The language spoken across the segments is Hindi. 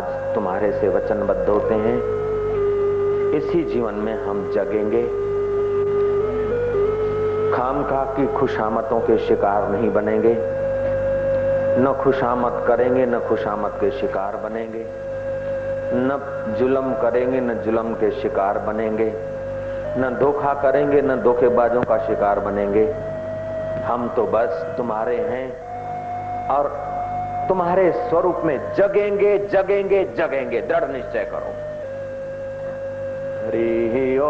आज तुम्हारे से वचनबद्ध होते हैं, इसी जीवन में हम जगेंगे, खामखा की खुशामतों के शिकार नहीं बनेंगे, न खुशामत करेंगे न खुशामत के शिकार बनेंगे, न जुल्म करेंगे न जुल्म के शिकार बनेंगे, न धोखा करेंगे न धोखेबाजों का शिकार बनेंगे। हम तो बस तुम्हारे हैं और तुम्हारे स्वरूप में जगेंगे जगेंगे जगेंगे। दृढ़ निश्चय करो। हरि ओम।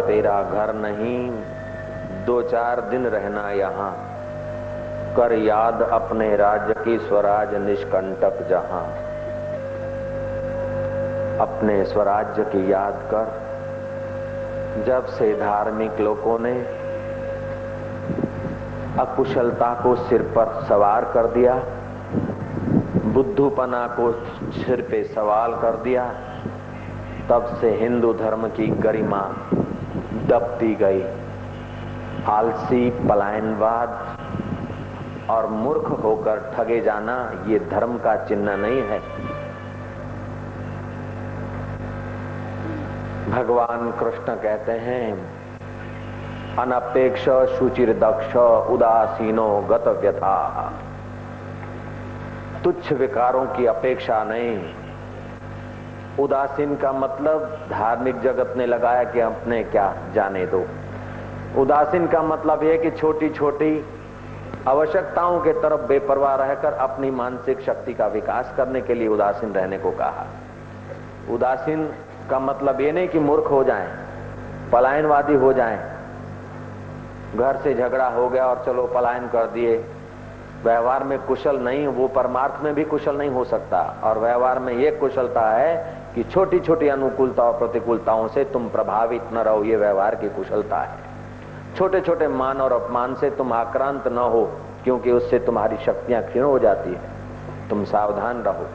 तेरा घर नहीं, 2-4 दिन रहना यहाँ, कर याद अपने राज्य की स्वराज निष्कंटक जहां। अपने स्वराज्य की याद कर। जब से धार्मिक लोगों ने अकुशलता को सिर पर सवार कर दिया, बुद्धूपना को सिर पे सवाल कर दिया, तब से हिंदू धर्म की गरिमा दबती गई। आलसी, पलायनवाद और मूर्ख होकर ठगे जाना ये धर्म का चिन्ह नहीं है। भगवान कृष्ण कहते हैं, अनपेक्ष शुचिर दक्ष उदासीनो गत व्यथा। तुच्छ विकारों की अपेक्षा नहीं। उदासीन का मतलब धार्मिक जगत ने लगाया कि अपने क्या जाने दो। उदासीन का मतलब यह कि छोटी छोटी आवश्यकताओं के तरफ बेपरवाह रहकर अपनी मानसिक शक्ति का विकास करने के लिए उदासीन रहने को कहा। उदासीन का मतलब ये नहीं कि मूर्ख हो जाएं, पलायनवादी हो जाएं, घर से झगड़ा हो गया और चलो पलायन कर दिए, व्यवहार में कुशल नहीं, वो परमार्थ में भी कुशल नहीं हो सकता। और व्यवहार में ये कुशलता है कि छोटी छोटी अनुकूलता और प्रतिकूलताओं से तुम प्रभावित न रहो, ये व्यवहार की कुशलता है। छोटे छोटे मान और अपमान से तुम आक्रांत न हो, क्योंकि उससे तुम्हारी शक्तियां क्षीण हो जाती है। तुम सावधान रहो।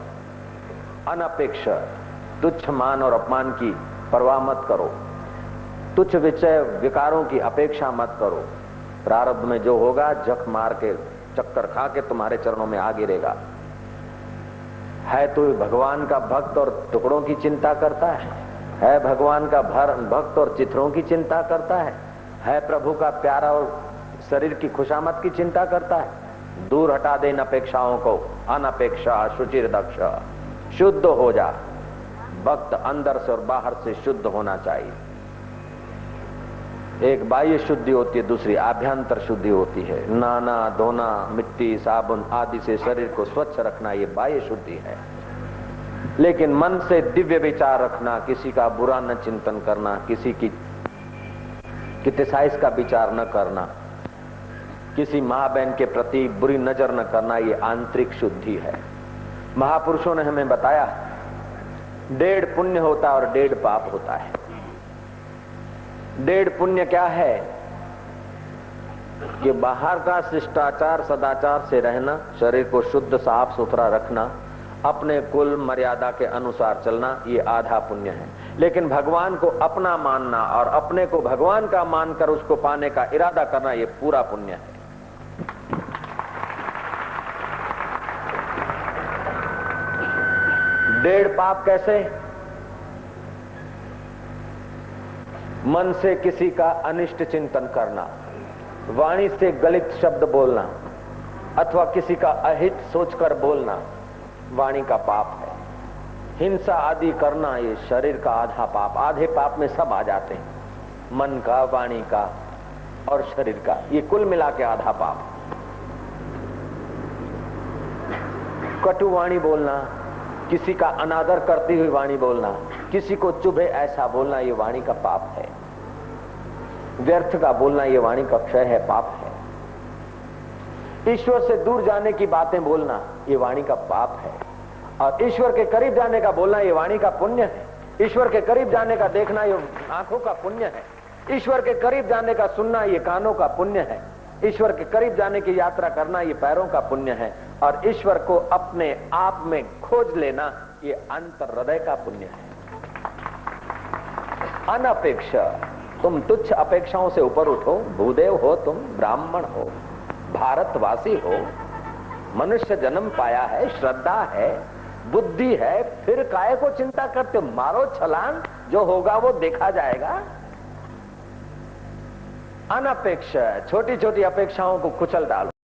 अनपेक्ष, तुच्छ मान और अपमान की परवाह मत करो। तुच्छ विषय विकारों की अपेक्षा मत करो। प्रारब्ध में जो होगा जख मार के चक्कर खा के तुम्हारे चरणों में आ गिरेगा। है तो भगवान का भक्त और टुकड़ों की चिंता करता है भगवान का भक्त और चित्रों की चिंता करता है प्रभु का प्यारा और शरीर की खुशामद की चिंता करता है। दूर हटा दे इन अपेक्षाओं को। अनपेक्षा शुचिर दक्ष, शुद्ध हो जा। भक्त अंदर से और बाहर से शुद्ध होना चाहिए। एक बाह्य शुद्धि होती है, दूसरी आभ्यंतर शुद्धि होती है। नहाना, धोना, मिट्टी, साबुन आदि से शरीर को स्वच्छ रखना, ये बाह्य शुद्धि है। लेकिन मन से दिव्य विचार रखना, किसी का बुरा न चिंतन करना, किसी की क्रिटिसाइज का विचार न करना, किसी मां बहन के प्रति बुरी नजर न करना, ये आंतरिक शुद्धि है। महापुरुषों ने हमें बताया 1.5 पुण्य होता है और 1.5 पाप होता है। 1.5 पुण्य क्या है कि बाहर का शिष्टाचार सदाचार से रहना, शरीर को शुद्ध साफ सुथरा रखना, अपने कुल मर्यादा के अनुसार चलना, ये आधा पुण्य है। लेकिन भगवान को अपना मानना और अपने को भगवान का मानकर उसको पाने का इरादा करना, ये पूरा पुण्य है। डेढ़ पाप कैसे? मन से किसी का अनिष्ट चिंतन करना, वाणी से गलित शब्द बोलना अथवा किसी का अहित सोचकर बोलना, वाणी का पाप है। हिंसा आदि करना, ये शरीर का आधा पाप। आधे पाप में सब आ जाते हैं, मन का, वाणी का और शरीर का, ये कुल मिला के आधा पाप। कटु वाणी बोलना, किसी का अनादर करती हुई वाणी बोलना, किसी को चुभे ऐसा बोलना, ये वाणी का पाप है। व्यर्थ का बोलना, ये वाणी का क्षय है, पाप है। ईश्वर से दूर जाने की बातें बोलना, ये वाणी का पाप है। और ईश्वर के करीब जाने का बोलना, ये वाणी का पुण्य है। ईश्वर के करीब जाने का देखना, ये आंखों का पुण्य है। ईश्वर के करीब जाने का सुनना, ये कानों का पुण्य है। ईश्वर के करीब जाने की यात्रा करना, ये पैरों का पुण्य है। और ईश्वर को अपने आप में खोज लेना, ये अंतर हृदय का पुण्य है। अनपेक्ष, तुम तुच्छ अपेक्षाओं से ऊपर उठो। भूदेव हो तुम, ब्राह्मण हो, भारतवासी हो, मनुष्य जन्म पाया है, श्रद्धा है, बुद्धि है, फिर काहे को चिंता करते हो? मारो छलांग, जो होगा वो देखा जाएगा। अनपेक्ष छोटी छोटी अपेक्षाओं को कुचल डालो।